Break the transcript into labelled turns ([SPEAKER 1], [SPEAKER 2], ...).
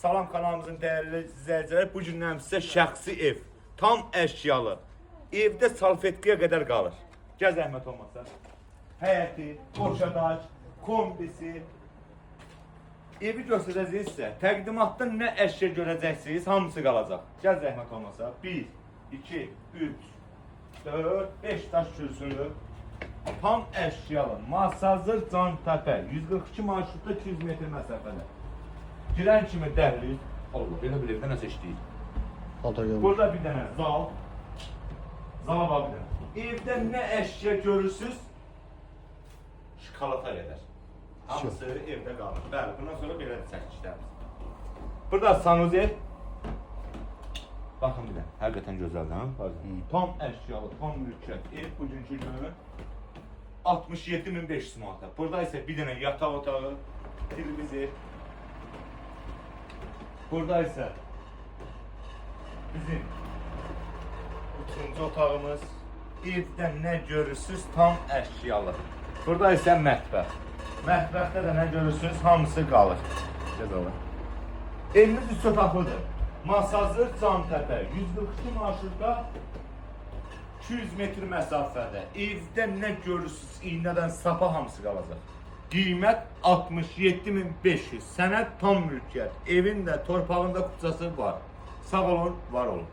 [SPEAKER 1] Salam kanalımızın değerli izləyiciləri, bu gündən sizə şəxsi ev, tam əşyalı, evdə salfetkaya qədər qalır. Gəl zəhmət olmasa. Həyəti, qoşadaş, kombisi, evi göstərəcəyik sizə. Təqdimatda nə əşya görəcəksiniz, hamısı qalacaq. Gəl zəhmət olmasa. 1, 2, 3, 4, 5 daş kürsülü. Tam əşyalı, masazır, can təpə, 142 marşrutda 200 metr məsafədə. Girən kimi dəhliz, Allah, belə bir evdə nəsə işləyir. Burada bir dənə zal, zala var bir dənə. Evdə nə əşya görürsünüz, şokolata qədər. Hamısı evdə qalır. Bəli, bundan sonra belə çəkişlərimiz. Burada sanuzel. Baxın bir də, həqiqətən gözəldir. Tam əşyalı, tam mülkiyyət. Ev bugünkü günü 67.500 manata. Burada isə bir dənə yataq otağı, televizor. Burada isə bizim üçüncü otağımız. Evdə nə görürsünüz, tam əşyalı. Burada isə mətbəx. Mətbəxdə də nə görürsünüz, hamısı qalır. Evimiz 3 otaqlıdır. Masazır, Cantəpə, 142 marşrutda 200 metr məsafədə. Evdə nə görürsünüz, iynədən sapa hamısı qalacaq. Qiymət 67.500. Sənəd tam mülkiyyət. Evin də, torpağın da kutsası var. Sağ olun, var olun.